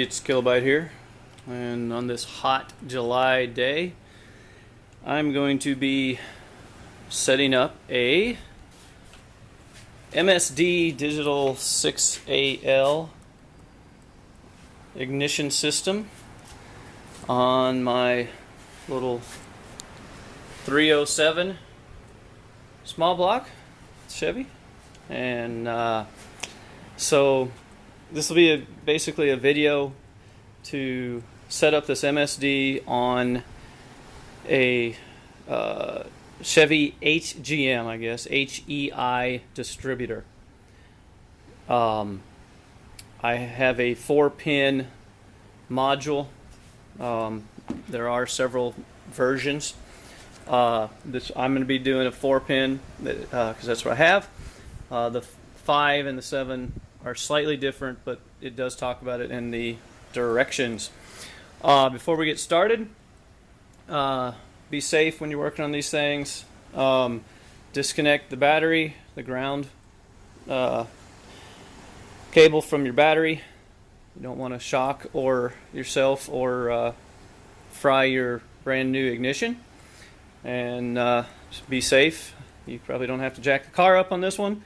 it's Kilobyte here, and on this hot July day I'm going to be setting up a MSD Digital 6AL ignition system on my little 307 small block Chevy. And so this will be basically a video to set up this MSD on a Chevy HGM, I guess, HEI distributor. I have a 4-pin module. There are several versions. I'm going to be doing a 4-pin because that's what I have. The 5 and the 7 are slightly different, but it does talk about it in the directions. Before we get started, be safe when you're working on these things. Disconnect the battery, the ground cable from your battery. You don't want to shock or yourself or fry your brand new ignition. And be safe. You probably don't have to jack the car up on this one.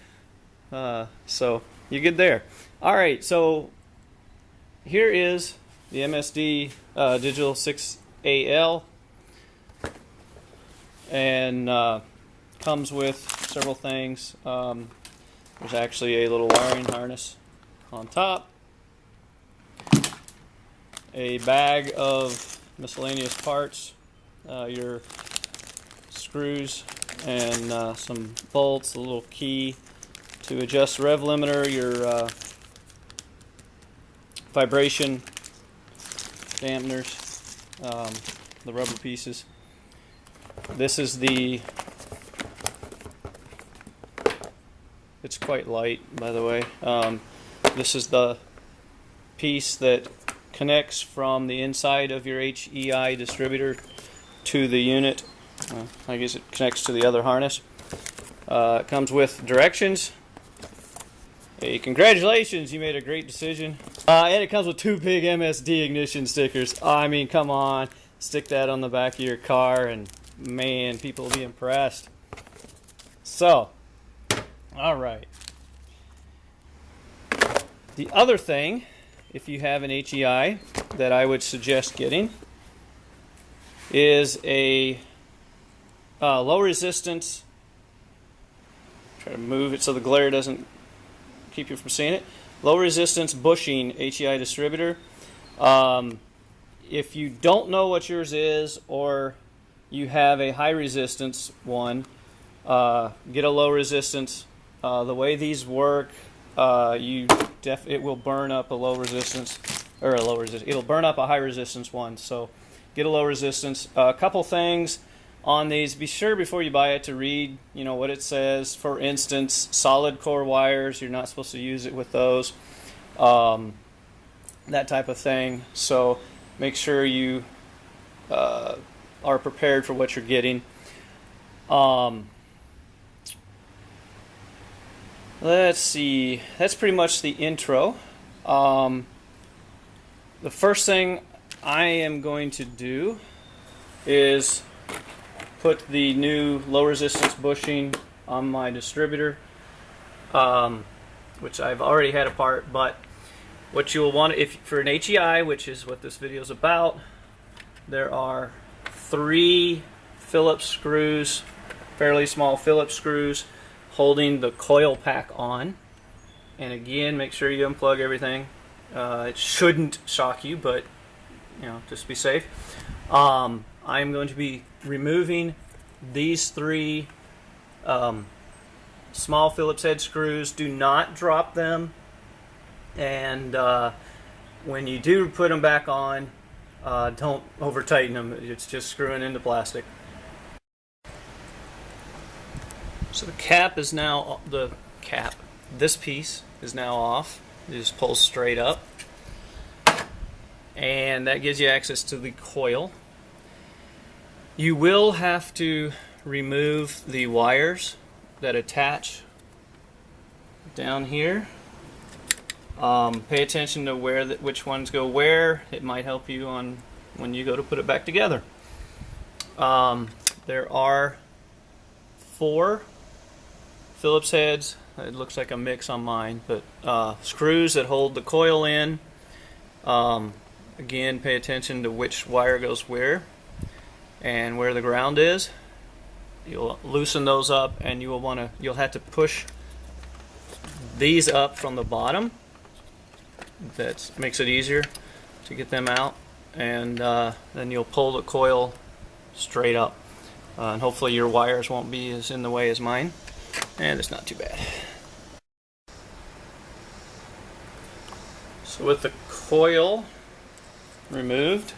So you're good there. Alright, so here is the MSD Digital 6AL, and comes with several things. There's actually a little wiring harness on top, a bag of miscellaneous parts, your screws and some bolts, a little key to adjust rev limiter, your vibration dampeners, the rubber pieces. This is it's quite light, by the way. This is the piece that connects from the inside of your HEI distributor to the unit. I guess it connects to the other harness. It comes with directions. Hey, congratulations, you made a great decision. And it comes with 2 big MSD ignition stickers. I mean, come on. Stick that on the back of your car and, man, people will be impressed. So, alright. The other thing, if you have an HEI, that I would suggest getting is a low resistance. Try to move it so the glare doesn't keep you from seeing it. Low resistance bushing HEI distributor. If you don't know what yours is, or you have a high resistance one, get a low resistance. The way these work, it will burn up a low resistance, or a low resistance. It'll burn up a high resistance one. So get a low resistance. A couple things on these, be sure before you buy it to read, what it says. For instance, solid core wires, you're not supposed to use it with those, that type of thing. So make sure you are prepared for what you're getting. Let's see, that's pretty much the intro. The first thing I am going to do is put the new low resistance bushing on my distributor, which I've already had apart. But what you'll want, if for an HEI, which is what this video is about, there are 3 Phillips screws, fairly small Phillips screws, holding the coil pack on. And again, make sure you unplug everything. It shouldn't shock you, but just be safe. I'm going to be removing these 3 small Phillips head screws. Do not drop them, and when you do put them back on, don't over tighten them. It's just screwing into plastic. So the cap is now, this piece is now off. It just pulls straight up, and that gives you access to the coil. You will have to remove the wires that attach down here. Pay attention to which ones go where. It might help you on when you go to put it back together. There are 4 Phillips heads. It looks like a mix on mine, but screws that hold the coil in. Again, pay attention to which wire goes where and where the ground is. You'll loosen those up, and you'll have to push these up from the bottom. That makes it easier to get them out, and then you'll pull the coil straight up, and hopefully your wires won't be as in the way as mine, and it's not too bad. So with the coil removed,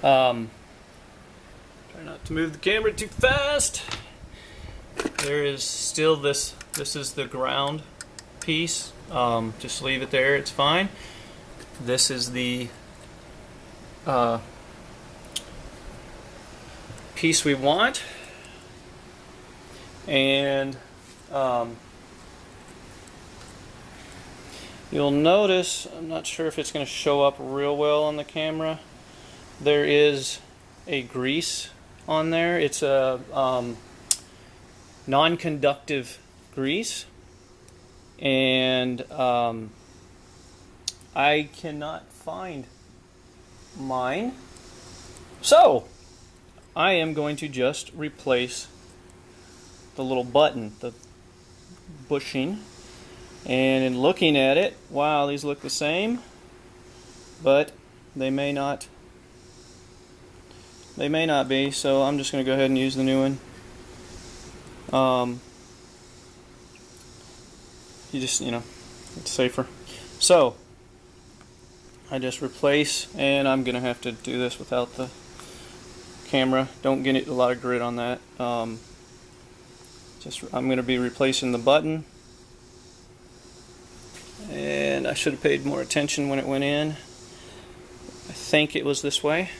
try not to move the camera too fast. There is still this is the ground piece. Just leave it there, it's fine. This is the piece we want, and you'll notice, I'm not sure if it's going to show up real well on the camera, there is a grease on there. It's a non-conductive grease, and I cannot find mine, so I am going to just replace the little button, the bushing. And in looking at it, wow, these look the same, but they may not be, so I'm just going to go ahead and use the new one. It's safer. So I just replace, and I'm going to have to do this without the camera. Don't get a lot of grit on that. I'm going to be replacing the button. And I should have paid more attention when it went in. I think it was this way.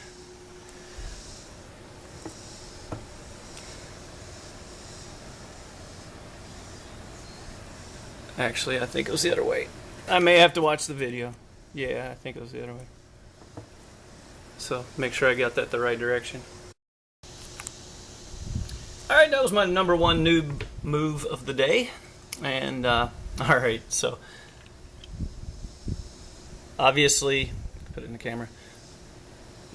Actually, I think it was the other way. I may have to watch the video. Yeah, I think it was the other way. So make sure I got that the right direction. Alright, that was my number 1 noob move of the day. And alright, so obviously, put it in the camera,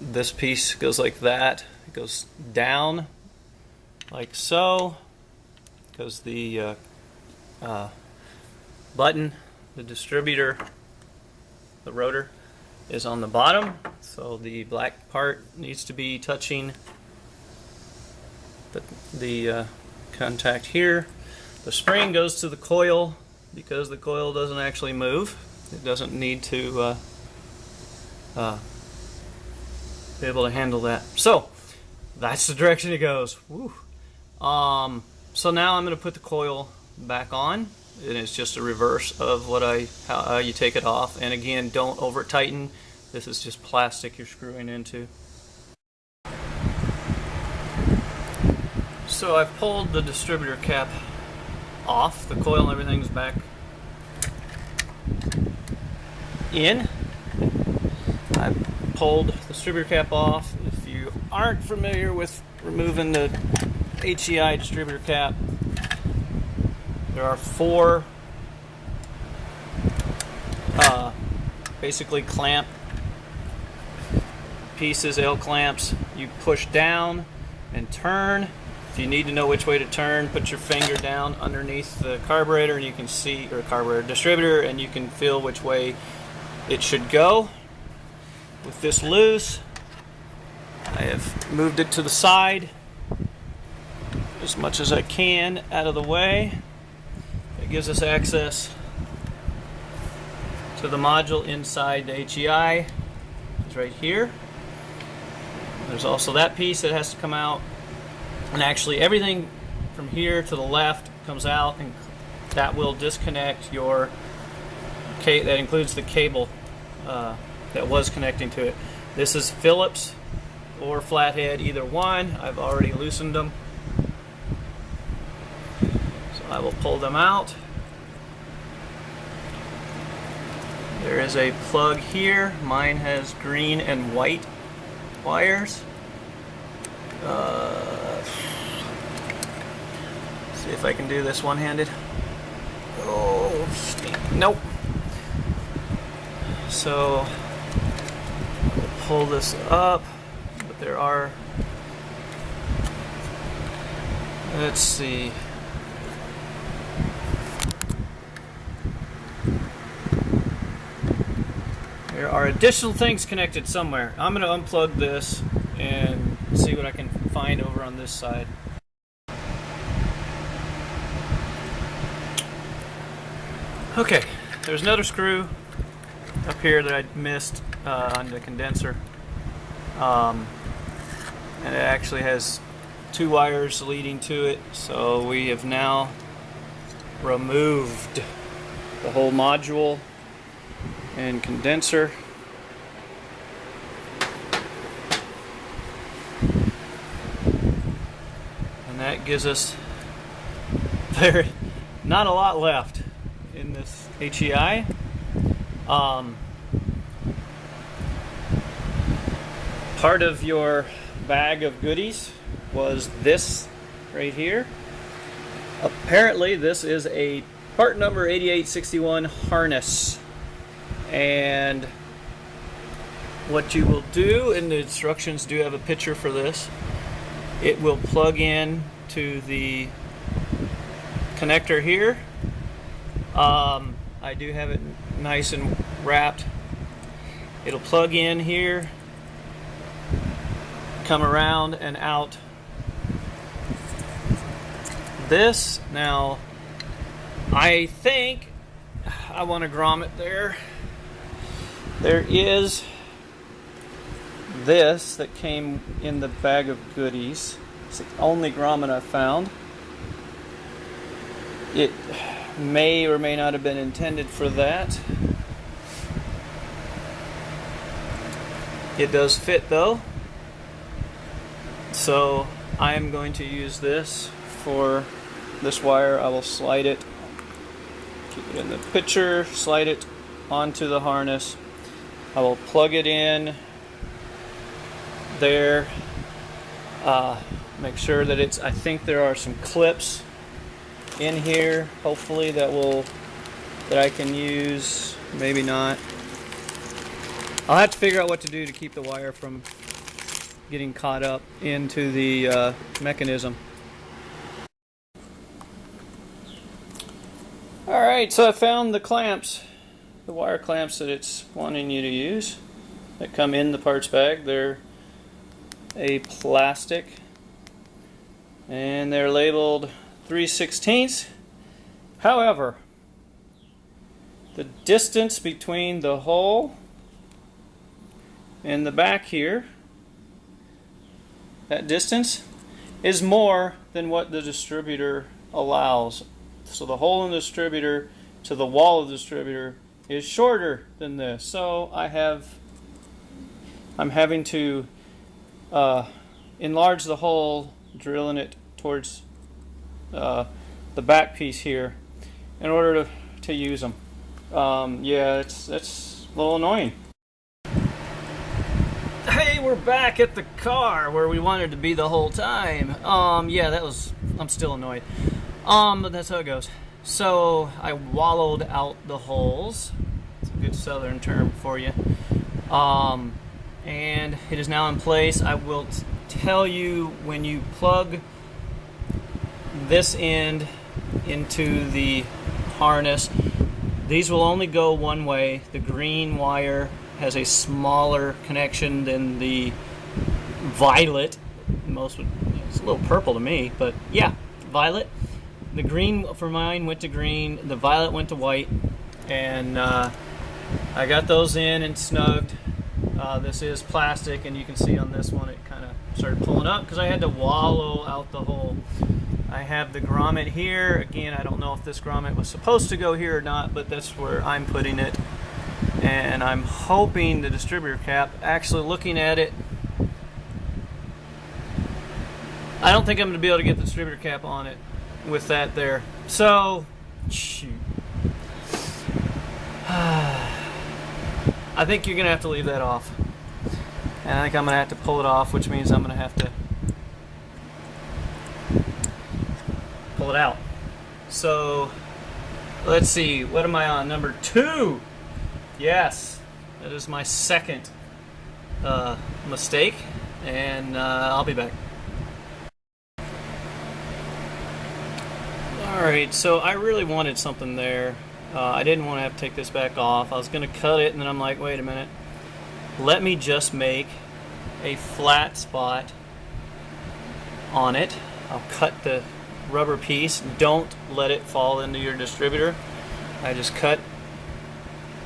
this piece goes like that. It goes down like so, because the button, the distributor, the rotor is on the bottom, so the black part needs to be touching the contact here. The spring goes to the coil because the coil doesn't actually move. It doesn't need to be able to handle that. So that's the direction it goes. Woo. So now I'm going to put the coil back on, and it's just a reverse of how you take it off. And again, don't over tighten. This is just plastic you're screwing into. So I've pulled the distributor cap off. The coil and everything's back in. I've pulled the distributor cap off. If you aren't familiar with removing the HEI distributor cap, there are 4 basically clamp pieces, L clamps. You push down and turn. If you need to know which way to turn, put your finger down underneath the carburetor and you can see, or carburetor distributor, and you can feel which way it should go. With this loose, I have moved it to the side as much as I can out of the way. It gives us access to the module inside the HEI. It's right here. There's also that piece that has to come out. And actually everything from here to the left comes out, and that will disconnect your that includes the cable that was connecting to it. This is Phillips or flathead, either one. I've already loosened them. So I will pull them out. There is a plug here. Mine has green and white wires. See if I can do this one-handed. Oh, nope. So we'll pull this up, but there are, let's see. There are additional things connected somewhere. I'm going to unplug this and see what I can find over on this side. Okay, there's another screw up here that I missed on the condenser. And it actually has 2 wires leading to it, so we have now removed the whole module and condenser. And that gives us not a lot left in this HEI. Part of your bag of goodies was this right here. Apparently this is a part number 8861 harness, and what you will do, and the instructions do have a picture for this, it will plug in to the connector here. I do have it nice and wrapped. It'll plug in here, come around and out this. Now I think I want a grommet there. There is this that came in the bag of goodies. It's the only grommet I've found. It may or may not have been intended for that. It does fit though, so I am going to use this for this wire. I will slide it, keep it in the picture, slide it onto the harness. I will plug it in there, make sure that it's, I think there are some clips in here, hopefully that I can use, maybe not. I'll have to figure out what to do to keep the wire from getting caught up into the mechanism. Alright, so I found the clamps, the wire clamps that it's wanting you to use that come in the parts bag. They're a plastic and they're labeled 3/16. However, the distance between the hole and the back here, that distance is more than what the distributor allows. So the hole in the distributor to the wall of the distributor is shorter than this. So I'm having to enlarge the hole, drilling it towards the back piece here in order to use them. Yeah, that's a little annoying. Hey, we're back at the car where we wanted to be the whole time. Yeah, I'm still annoyed. But that's how it goes. So I wallowed out the holes. It's a good southern term for you. And it is now in place. I will tell you, when you plug this end into the harness, these will only go one way. The green wire has a smaller connection than the violet. It's a little purple to me, but yeah, violet. The green for mine went to green, the violet went to white, and I got those in and snugged. This is plastic, and you can see on this one it kind of started pulling up because I had to wallow out the hole. I have the grommet here. Again, I don't know if this grommet was supposed to go here or not, but that's where I'm putting it. And I'm hoping the distributor cap, actually looking at it, I don't think I'm going to be able to get the distributor cap on it with that there. So, shoot. I think you're gonna have to leave that off. And I think I'm gonna have to pull it off, which means I'm gonna have to pull it out. So let's see, what am I on? Number 2. Yes, that is my second mistake, and I'll be back. Alright, so I really wanted something there. I didn't want to have to take this back off. I was going to cut it, and then I'm like, wait a minute. Let me just make a flat spot on it. I'll cut the rubber piece. Don't let it fall into your distributor. I just cut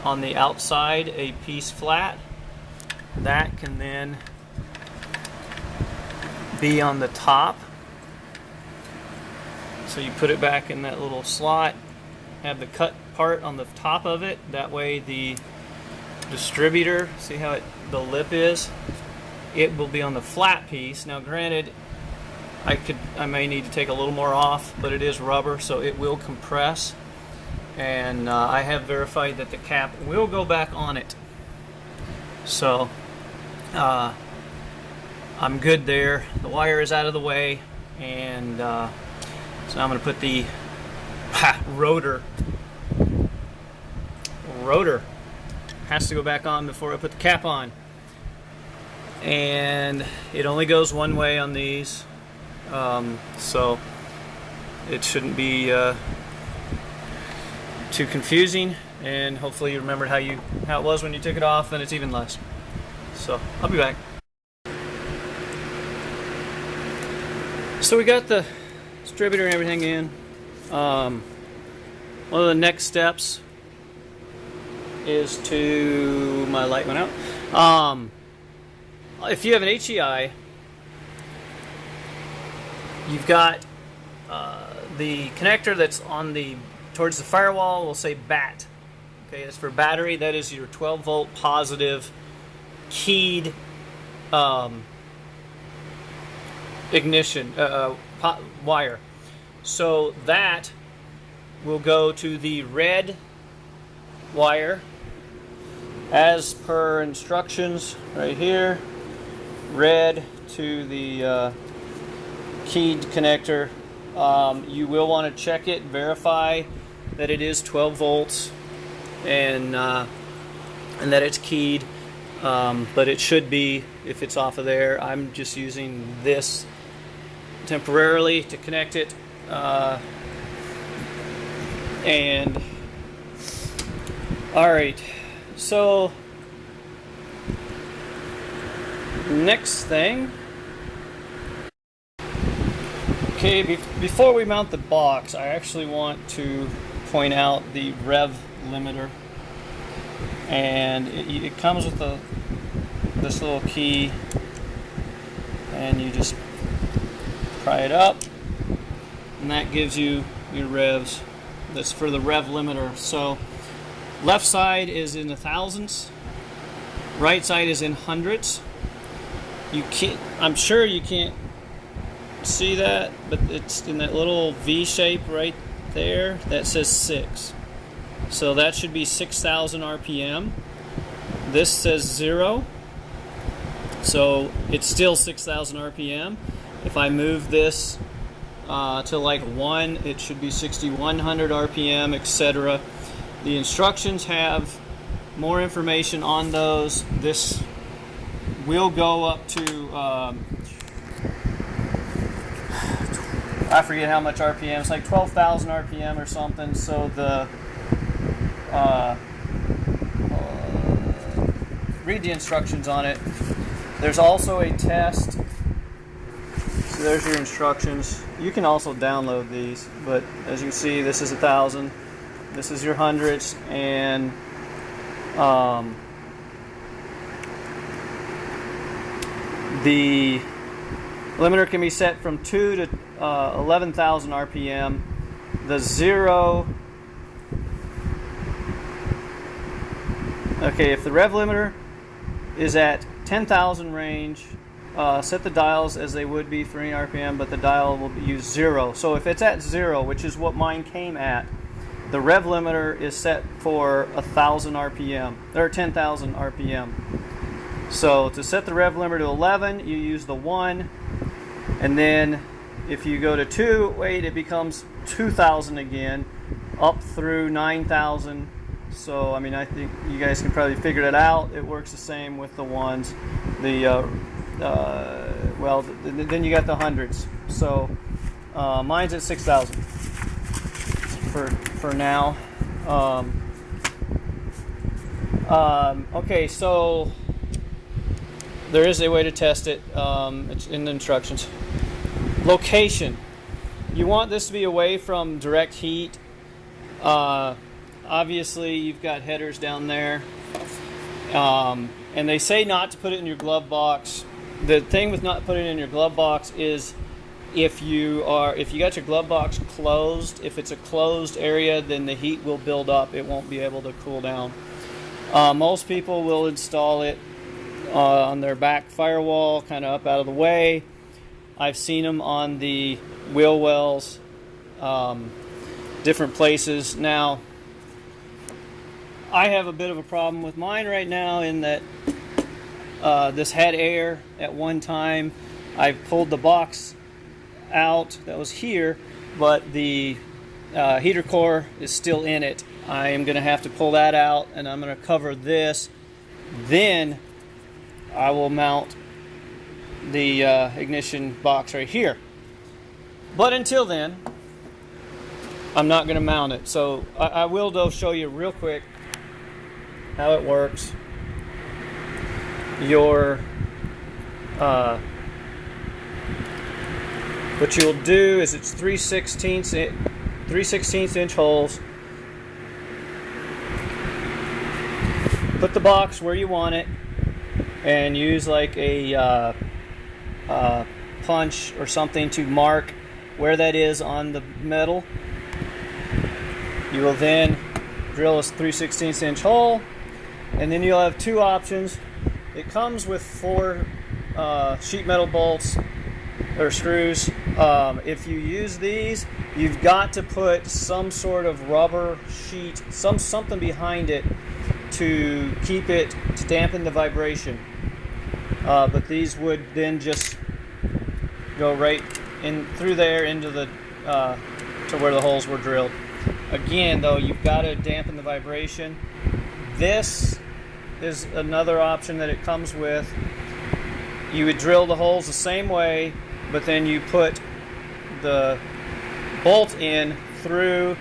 on the outside a piece flat. That can then be on the top. So you put it back in that little slot, have the cut part on the top of it. That way the distributor, see how the lip is? It will be on the flat piece. Now granted, I may need to take a little more off, but it is rubber, so it will compress. And I have verified that the cap will go back on it. So I'm good there. The wire is out of the way, and so now I'm going to put the rotor has to go back on before I put the cap on. And it only goes one way on these, so it shouldn't be too confusing. And hopefully you remembered how it was when you took it off, and it's even less. So I'll be back. So we got the distributor and everything in. One of the next steps is to, my light went out. If you have an HEI, you've got the connector that's on towards the firewall will say BAT. Okay, it's for battery. That is your 12 volt positive keyed ignition wire. So that will go to the red wire as per instructions right here. Red to the keyed connector. You will want to check it, verify that it is 12 volts and that it's keyed. But it should be if it's off of there. I'm just using this temporarily to connect it. And alright, so next thing, okay, before we mount the box, I actually want to point out the rev limiter. And it comes with this little key, and you just pry it up, and that gives you your revs. That's for the rev limiter. So left side is in the thousands, right side is in hundreds. You can't, I'm sure you can't see that, but it's in that little V shape right there that says 6. So that should be 6,000 RPM. This says 0, so it's still 6,000 RPM. If I move this to like 1, it should be 6,100 RPM, etc. The instructions have more information on those. This will go up to I forget how much RPM. It's like 12,000 RPM or something. So the read the instructions on it. There's also a test. So there's your instructions. You can also download these, but as you see, this is 1,000. This is your hundreds, and the limiter can be set from 2 to 11,000 RPM. The 0. Okay, if the rev limiter is at 10,000 range, set the dials as they would be for any RPM, but the dial will use 0. So if it's at 0, which is what mine came at, the rev limiter is set for 1,000 RPM, or 10,000 RPM. So to set the rev limiter to 11, you use the 1, and then if you go to 2, wait, it becomes 2,000 again, up through 9,000. So I mean, I think you guys can probably figure it out. It works the same with the ones. Well, then you got the hundreds. So mine's at 6,000 for now. Okay, so there is a way to test it. It's in the instructions. Location. You want this to be away from direct heat. Obviously, you've got headers down there. And they say not to put it in your glove box. The thing with not putting it in your glove box is if you got your glove box closed, if it's a closed area, then the heat will build up. It won't be able to cool down. Most people will install it on their back firewall, kind of up out of the way. I've seen them on the wheel wells, different places. Now, I have a bit of a problem with mine right now in that this had air at one time. I pulled the box out that was here, but the heater core is still in it. I am going to have to pull that out, and I'm going to cover this. Then I will mount the ignition box right here. But until then, I'm not going to mount it. So I will, though, show you real quick how it works. What you'll do is it's 3/16 inch holes. Put the box where you want it, and use like a punch or something to mark where that is on the metal. You will then drill a 3/16 inch hole, and then you'll have two options. It comes with 4 sheet metal bolts or screws. If you use these, you've got to put some sort of rubber sheet, something behind it to keep it, to dampen the vibration. But these would then just go right in through there into the to where the holes were drilled. Again, though, you've got to dampen the vibration. This is another option that it comes with. You would drill the holes the same way, but then you put the bolt in through,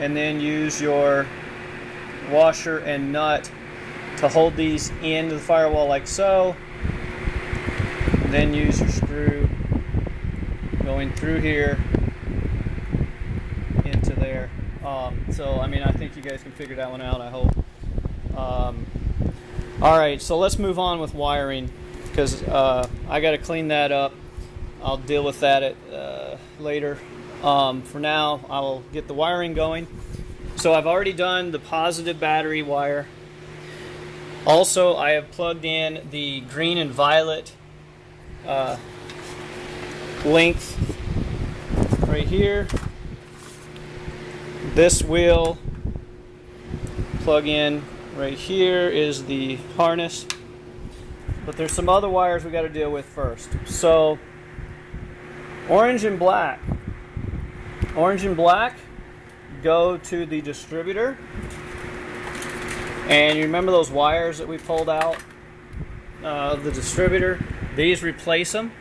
and then use your washer and nut to hold these into the firewall like so. And then use your screw going through here into there. So I mean, I think you guys can figure that one out, I hope. Alright, so let's move on with wiring, because I got to clean that up. I'll deal with that later. For now, I'll get the wiring going. So I've already done the positive battery wire. Also, I have plugged in the green and violet length right here. This will plug in right here is the harness. But there's some other wires we got to deal with first. So orange and black. Orange and black go to the distributor. And you remember those wires that we pulled out of the distributor? These replace them.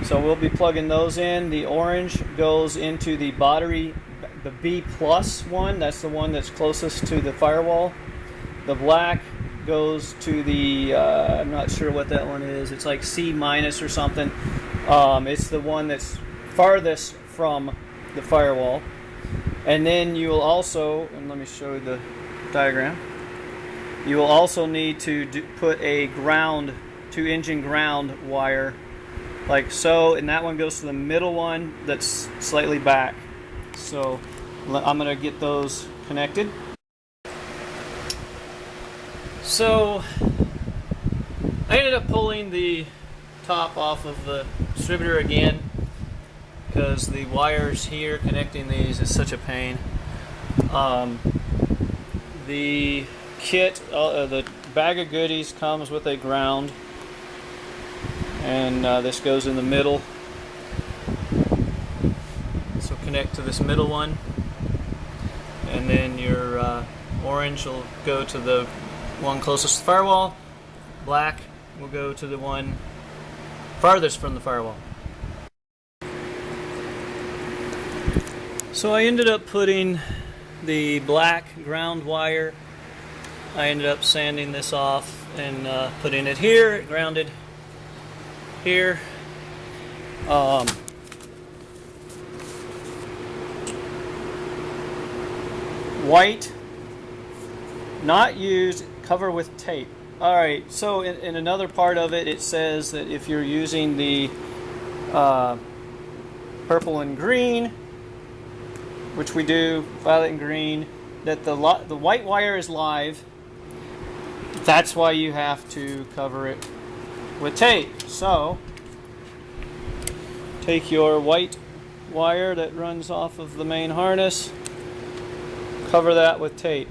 So we'll be plugging those in. The orange goes into the battery, the B plus one. That's the one that's closest to the firewall. The black goes to the, I'm not sure what that one is. It's like C minus or something. It's the one that's farthest from the firewall. And then you will also, and let me show you the diagram. You will also need to put a ground, 2-engine ground wire like so, and that one goes to the middle one that's slightly back. So I'm going to get those connected. So I ended up pulling the top off of the distributor again, because the wires here connecting these is such a pain. The kit, the bag of goodies comes with a ground, and this goes in the middle. So connect to this middle one, and then your orange will go to the one closest to the firewall. Black will go to the one farthest from the firewall. So I ended up putting the black ground wire, I ended up sanding this off and putting it here, grounded here. White, not used, cover with tape. Alright, so in another part of it, it says that if you're using the purple and green, which we do, violet and green, that the white wire is live. That's why you have to cover it with tape. So, take your white wire that runs off of the main harness, cover that with tape,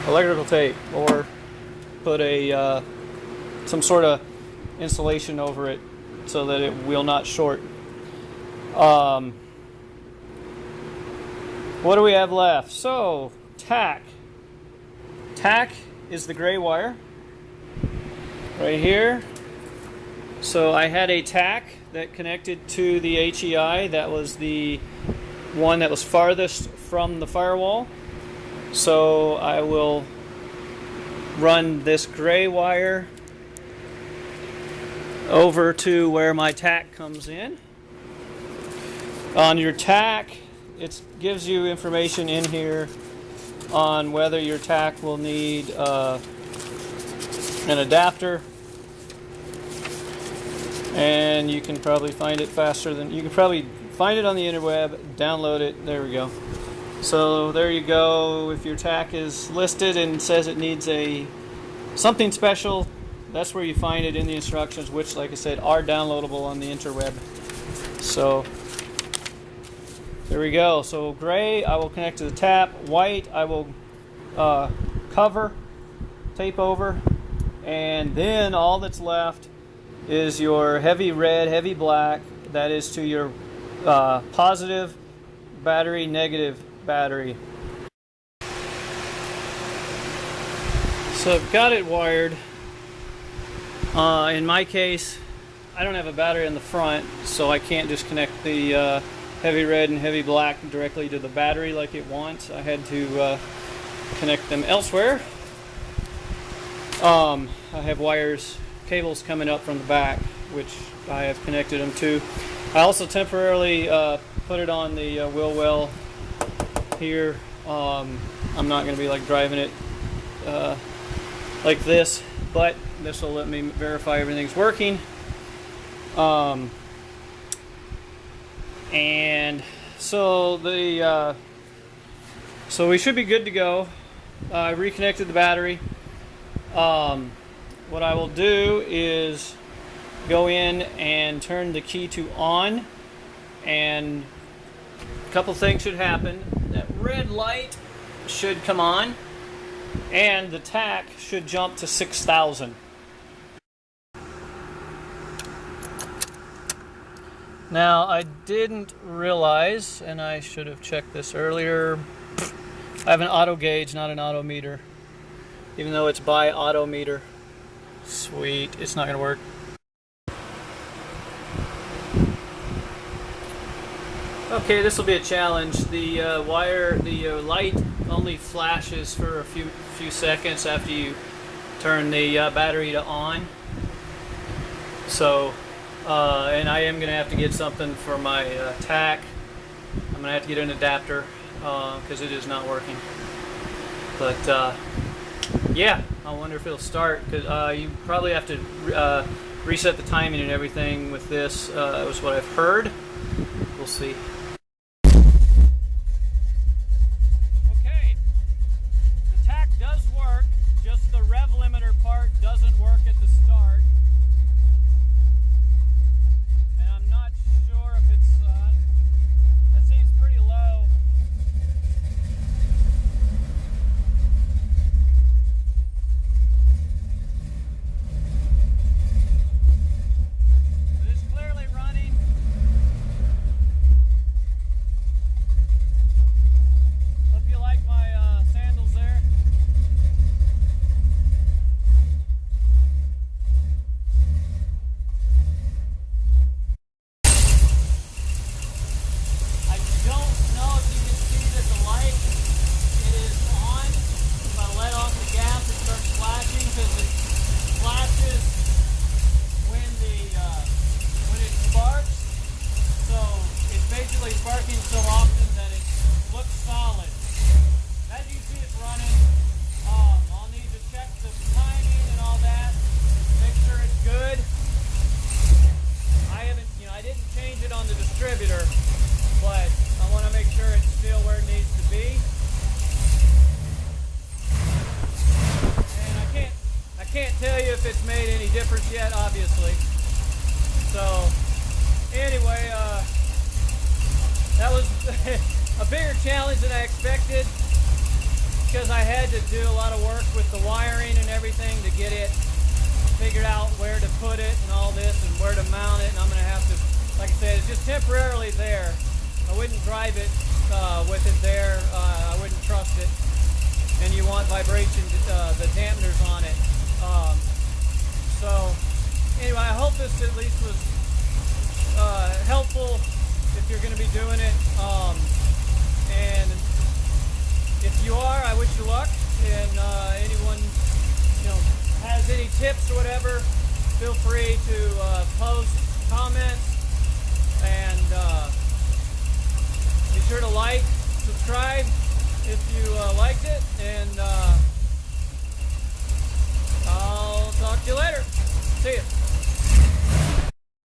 electrical tape, or put a some sort of insulation over it so that it will not short. What do we have left? So, tack. Tack is the gray wire right here. So I had a tack that connected to the HEI. That was the one that was farthest from the firewall. So I will run this gray wire over to where my tack comes in. On your tack, it gives you information in here on whether your tack will need an adapter, and you can probably find it faster than you can probably find it on the interweb, download it. There we go. So there you go. If your tack is listed and says it needs something special, that's where you find it in the instructions, which, like I said, are downloadable on the interweb. So there we go. So gray, I will connect to the tap. White, I will cover, tape over, and then all that's left is your heavy red, heavy black. That is to your positive battery, negative battery. So I've got it wired. In my case, I don't have a battery in the front, so I can't just connect the heavy red and heavy black directly to the battery like it wants. I had to connect them elsewhere. I have cables coming up from the back, which I have connected them to. I also temporarily put it on the wheel well here. I'm not going to be like driving it like this, but this will let me verify everything's working. And so so we should be good to go. I reconnected the battery. What I will do is go in and turn the key to on, and a couple things should happen. That red light should come on, and the tack should jump to 6,000. Now, I didn't realize, and I should have checked this earlier, I have an auto gauge, not an auto meter. Even though it's by auto meter. Sweet, it's not going to work. Okay, this will be a challenge. The light only flashes for a few seconds after you turn the battery to on. So, and I am going to have to get something for my tack. I'm going to have to get an adapter because it is not working. But yeah, I wonder if it'll start, because you probably have to reset the timing and everything with this. That was what I've heard. We'll see. Okay, the tack does work, just the rev limiter part doesn't work at the start. And I'm not distributor, but I want to make sure it's still where it needs to be. And I can't tell you if it's made any difference yet, obviously. So anyway, that was a bigger challenge than I expected, because I had to do a lot of work with the wiring and everything to get it figured out where to put it and all this and where to mount it, and I'm going to have to, like I said, it's just temporarily there. I wouldn't drive it with it there. I wouldn't trust it. And you want vibration, the dampeners on it. So anyway, I hope this at least was helpful if you're going to be doing it. And if you are, I wish you luck. And anyone, has any tips or whatever, feel free to post comments, and be sure to like, subscribe if you liked it, and I'll talk to you later. See ya.